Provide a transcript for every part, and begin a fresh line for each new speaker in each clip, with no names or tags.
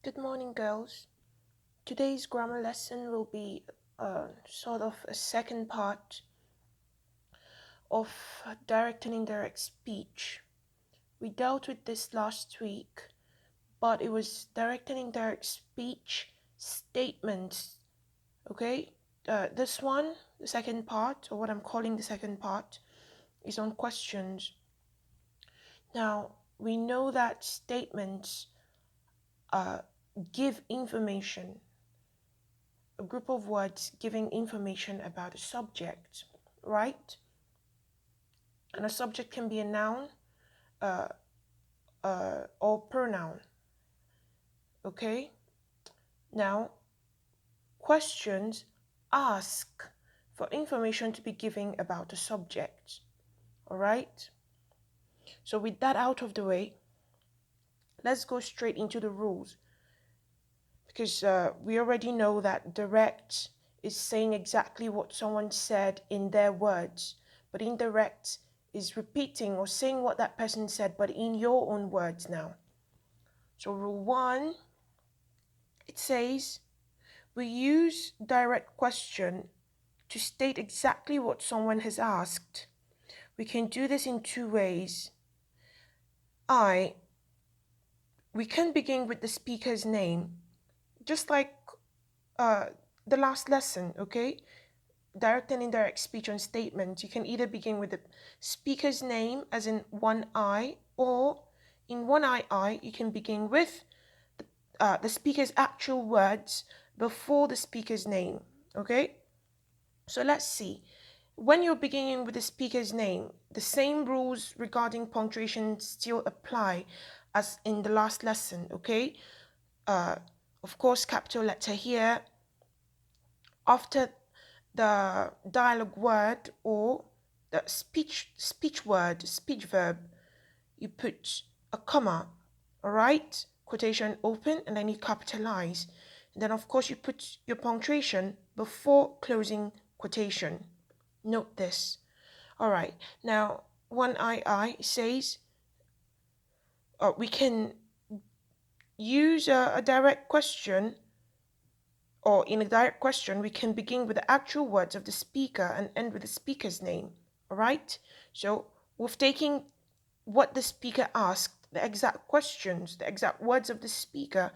Good morning, girls. Today's grammar lesson will be sort of a second part of direct and indirect speech. We dealt with this last week, but it was direct and indirect speech statements. Okay? This one, the second part, or what I'm calling the second part, is on questions. Now, we know that statements give information, a group of words giving information about a subject, right? And a subject can be a noun uh, or pronoun, okay? Now, questions ask for information to be given about a subject, all right? So with that out of the way, let's go straight into the rules because we already know that direct is saying exactly what someone said in their words, but indirect is repeating or saying what that person said, but in your own words now. So rule one, it says we use direct question to state exactly what someone has asked. We can do this in two ways. We can begin with the speaker's name, just like uh, the last lesson, okay? Direct and indirect speech on statements. You can either begin with the speaker's name, as in one I, or in one I, you can begin with the speaker's actual words before the speaker's name, okay? So let's see. When you're beginning with the speaker's name, the same rules regarding punctuation still apply as in the last lesson, okay? Uh, of course, capital letter here. After the dialogue word or the speech word, speech verb, you put a comma, all right? Quotation open, and then you capitalize. And then, of course, you put your punctuation before closing quotation. Note this. All right. Now, one I says we can use a direct question, or in a direct question, we can begin with the actual words of the speaker and end with the speaker's name. All right. So we've taken what the speaker asked, the exact questions, the exact words of the speaker,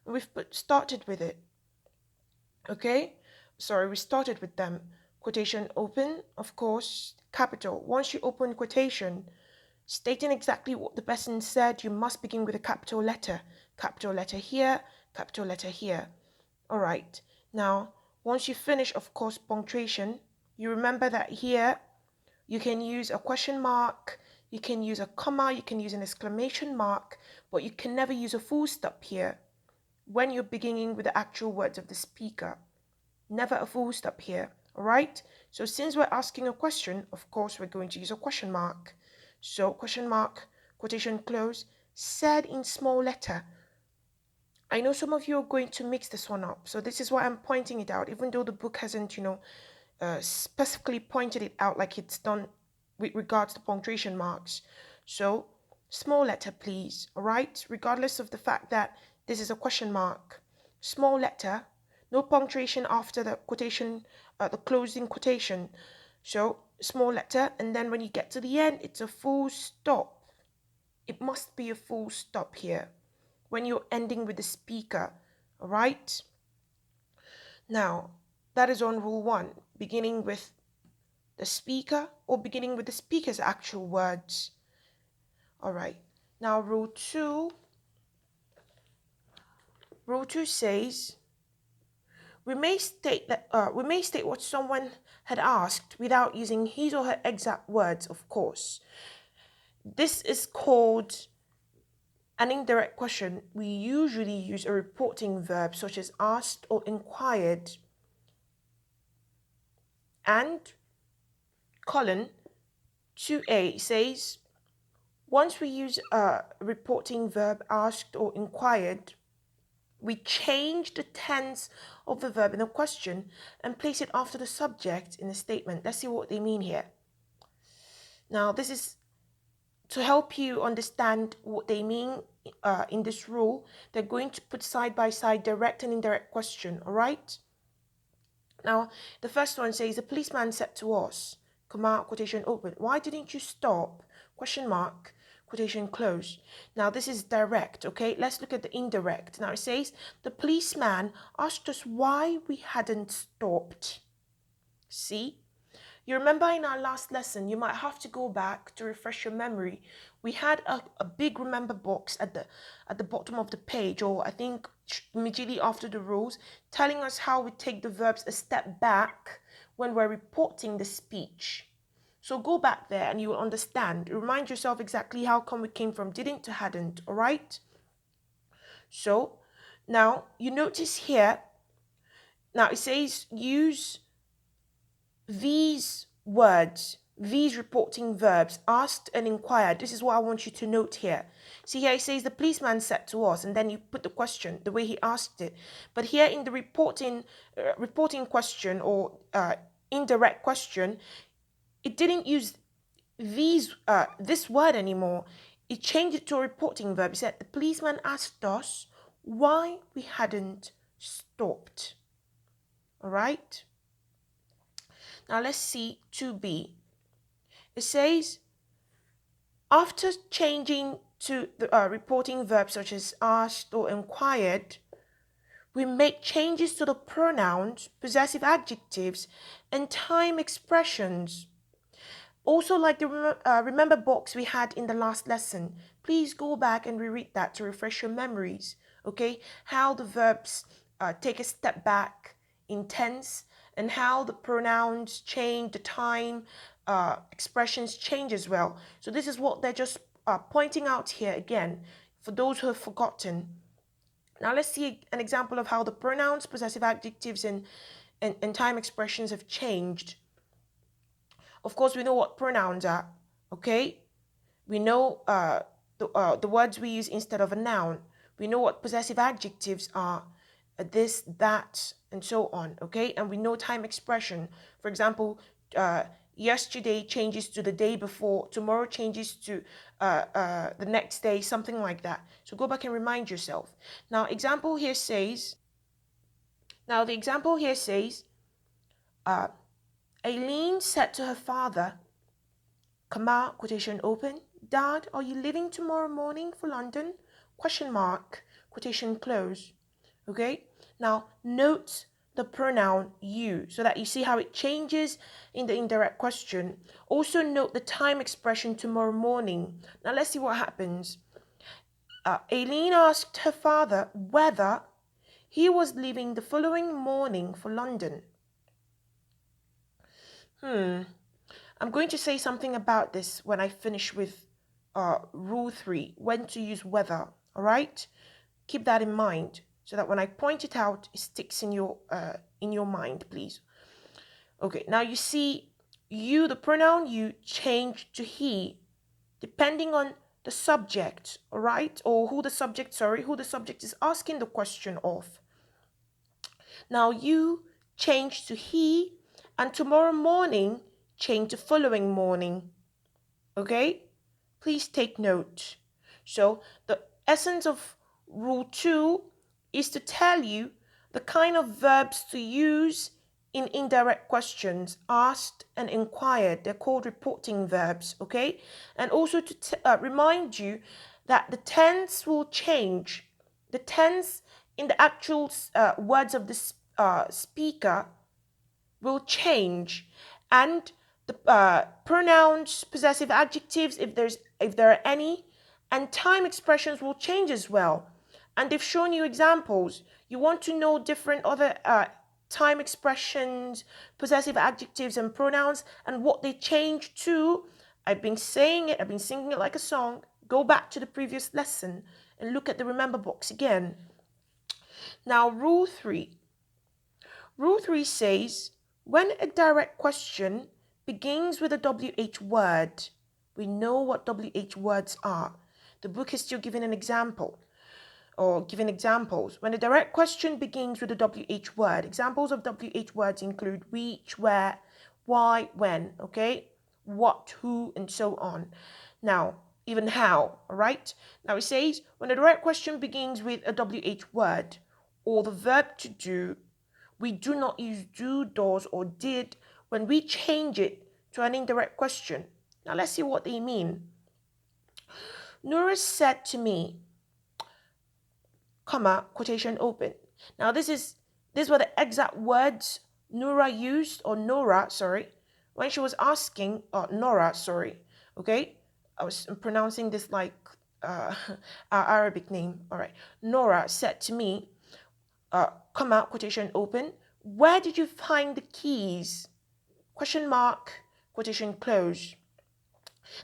and we've started with it. Okay? Sorry, we started with them. Quotation open, of course, capital. Once you open quotation, stating exactly what the person said, you must begin with a capital letter. Capital letter here, capital letter here. All right. Now, once you finish, of course, punctuation, you remember that here you can use a question mark, you can use a comma, you can use an exclamation mark, but you can never use a full stop here when you're beginning with the actual words of the speaker. Never a full stop here, all right? So since we're asking a question, of course, we're going to use a question mark. So question mark, quotation close, said in small letter. I know some of you are going to mix this one up, so this is why I'm pointing it out, even though the book hasn't, specifically pointed it out like it's done with regards to punctuation marks. So small letter, please, all right? Regardless of the fact that this is a question mark. Small letter, no punctuation after the quotation, the closing quotation. So small letter, and then when you get to the end, it's a full stop. It must be a full stop here when you're ending with the speaker, all right? Now, that is on rule one, beginning with the speaker or beginning with the speaker's actual words. All right. Now, rule two says we may state what someone had asked without using his or her exact words, of course. This is called an indirect question. We usually use a reporting verb such as asked or inquired. And colon 2a says once we use a reporting verb asked or inquired, we change the tense of the verb in the question and place it after the subject in the statement. Let's see what they mean here. Now, this is to help you understand what they mean in this rule, they're going to put side by side direct and indirect question, all right? Now, the first one says, the policeman said to us, comma, quotation open, why didn't you stop? Question mark, quotation close. Now, this is direct, okay? Let's look at the indirect. Now, it says, the policeman asked us why we hadn't stopped. See? You remember in our last lesson, you might have to go back to refresh your memory. We had a big remember box at the bottom of the page, or I think immediately after the rules, telling us how we take the verbs a step back when we're reporting the speech. So go back there and you will understand. Remind yourself exactly how come we came from didn't to hadn't, all right? So now you notice here, now it says use these words, these reporting verbs, asked and inquired. This is what I want you to note here. See here, it says the policeman said to us, and then you put the question the way he asked it. But here in the reporting question or indirect question, it didn't use this word anymore. It changed it to a reporting verb. It said the policeman asked us why we hadn't stopped. All right. Now let's see 2b. It says, after changing to the reporting verbs such as asked or inquired, we make changes to the pronouns, possessive adjectives, and time expressions. Also, like the remember box we had in the last lesson, please go back and reread that to refresh your memories, okay? How the verbs take a step back in tense, and how the pronouns change, the time expressions change as well. So this is what they're just pointing out here again for those who have forgotten. Now let's see an example of how the pronouns, possessive adjectives, and time expressions have changed. Of course, we know what pronouns are, okay? We know the words we use instead of a noun. We know what possessive adjectives are, this, that, and so on, okay? And we know time expression. For example, yesterday changes to the day before, tomorrow changes to the next day, something like that. So go back and remind yourself. Now, the example here says, Aileen said to her father, comma, quotation open, Dad, are you leaving tomorrow morning for London? Question mark, quotation close. Okay, now note the pronoun you so that you see how it changes in the indirect question. Also note the time expression tomorrow morning. Now let's see what happens. Aileen asked her father whether he was leaving the following morning for London. I'm going to say something about this when I finish with rule 3, when to use whether, all right? Keep that in mind so that when I point it out, it sticks in your mind, please. Okay, now you see you, the pronoun you, change to he, depending on the subject, all right? Or who the subject is asking the question of. Now you change to he, and tomorrow morning change to following morning. Okay? Please take note. So the essence of rule 2 is to tell you the kind of verbs to use in indirect questions, asked and inquired. They're called reporting verbs, okay? And also to remind you that the tense will change. The tense in the actual words of the speaker will change, and the pronouns, possessive adjectives, if there are any, and time expressions will change as well. And they've shown you examples. You want to know different other time expressions, possessive adjectives, and pronouns, and what they change to. I've been saying it, I've been singing it like a song. Go back to the previous lesson and look at the remember box again. Now, rule 3. Rule 3 says, when a direct question begins with a WH word, we know what WH words are. The book is still giving an example or giving examples. When a direct question begins with a WH word, examples of WH words include which, where, why, when, okay? What, who, and so on. Now, even how, all right? Now it says, when a direct question begins with a WH word or the verb to do, we do not use do, does, or did when we change it to an indirect question. Now let's see what they mean. Nura said to me, comma, quotation open. Now these were the exact words Nora used, or Nora, sorry, when she was asking, Nora, sorry, okay? I was pronouncing this like our Arabic name, all right. Nora said to me, comma, quotation open, where did you find the keys? Question mark, quotation close.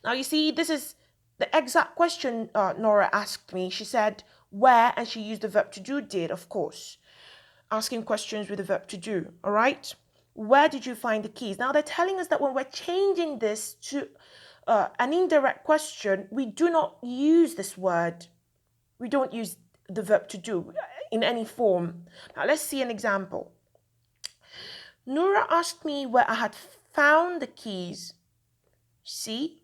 Now you see, this is the exact question Nora asked me. She said, where, and she used the verb to do, did, of course. Asking questions with the verb to do, all right? Where did you find the keys? Now they're telling us that when we're changing this to an indirect question, we do not use this word. We don't use the verb to do in any form. Now let's see an example. Nura asked me where I had found the keys. See?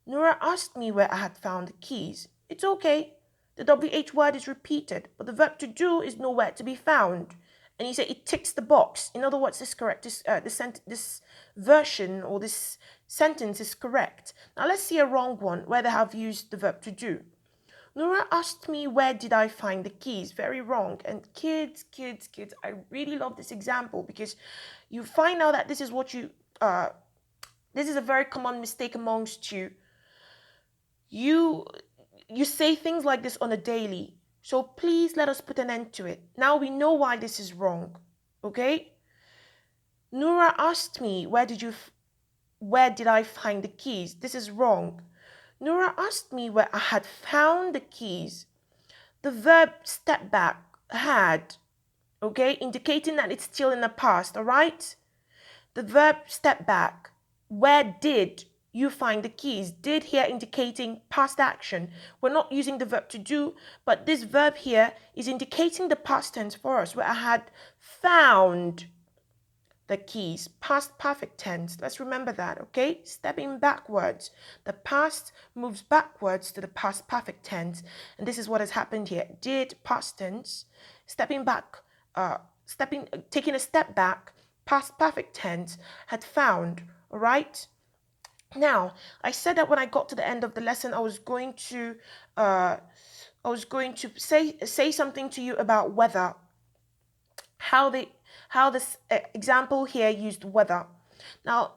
Nura asked me where I had found the keys. It's okay. The WH word is repeated, but the verb to do is nowhere to be found. And you say it ticks the box. In other words, this correct. This version or this sentence is correct. Now let's see a wrong one where they have used the verb to do. Nura asked me where did I find the keys. Very wrong. And kids, I really love this example because you find out that this is what you. This is a very common mistake amongst you. You say things like this on a daily. So please let us put an end to it. Now we know why this is wrong. Okay? Nura asked me, where did I find the keys? This is wrong. Nura asked me where I had found the keys. The verb step back, had, okay, indicating that it's still in the past, all right? The verb step back, where did you find the keys? Did here indicating past action. We're not using the verb to do, but this verb here is indicating the past tense for us, where I had found the keys. Past perfect tense. Let's remember that, okay? Stepping backwards. The past moves backwards to the past perfect tense. And this is what has happened here. Did, past tense. Stepping back, taking a step back, past perfect tense, had found, all right? Now, I said that when I got to the end of the lesson, I was going to say something to you about weather. How this example here used weather. Now,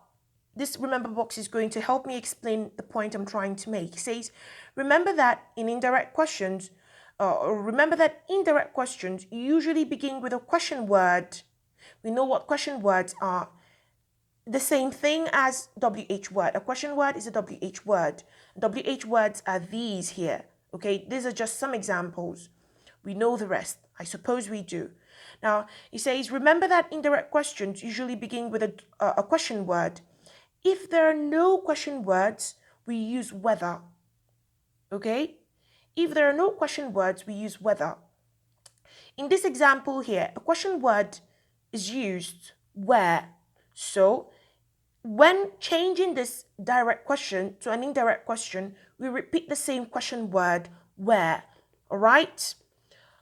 this remember box is going to help me explain the point I'm trying to make. It says, remember that indirect questions usually begin with a question word. We know what question words are. The same thing as WH word. A question word is a WH word. WH words are these here. Okay, these are just some examples. We know the rest. I suppose we do. Now, he says, remember that indirect questions usually begin with a question word. If there are no question words, we use whether. Okay? If there are no question words, we use whether. In this example here, a question word is used where. So, when changing this direct question to an indirect question, we repeat the same question word where. All right?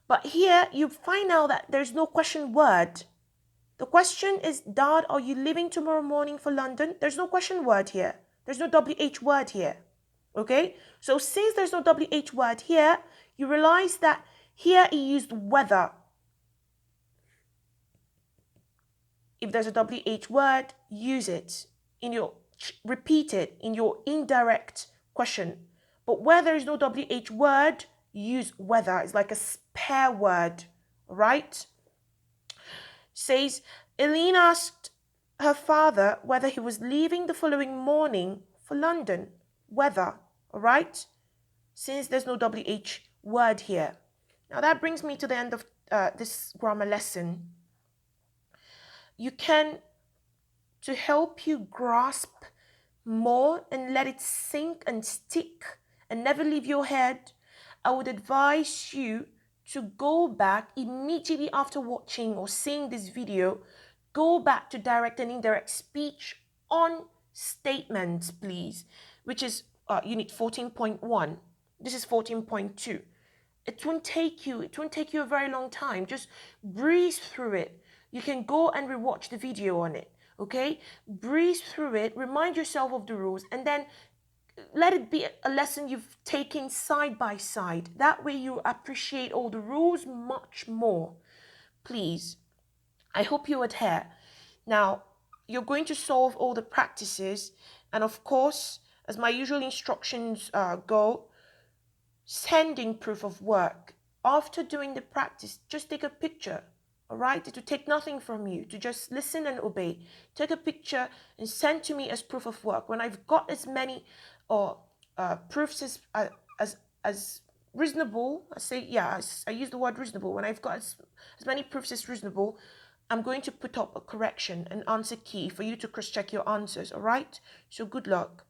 But here you find out that there's no question word. The question is, Dad, are you leaving tomorrow morning for London? There's no question word here. There's no WH word here. Okay? So since there's no WH word here, you realize that here he used whether. If there's a WH word, use it. Repeat it in your indirect question. But where there is no WH word, use whether. It's like a spare word, right? Says, Eileen asked her father whether he was leaving the following morning for London. Whether, all right? Since there's no WH word here. Now that brings me to the end of this grammar lesson. You can, to help you grasp more and let it sink and stick and never leave your head, I would advise you to go back immediately after watching or seeing this video. Go back to direct and indirect speech on statements, please, which is unit 14.1. This is 14.2. It won't take you a very long time. Just breeze through it. You can go and rewatch the video on it. Okay, breeze through it, remind yourself of the rules, and then let it be a lesson you've taken side by side. That way you appreciate all the rules much more. Please, I hope you adhere. Now, you're going to solve all the practices, and of course, as my usual instructions go, sending proof of work. After doing the practice, just take a picture. All right, it will take nothing from you to just listen and obey. Take a picture and send to me as proof of work. When I've got as many or proofs as reasonable, I say, yeah, I use the word reasonable. When I've got as many proofs as reasonable, I'm going to put up a correction, an answer key for you to cross check your answers. All right, so good luck.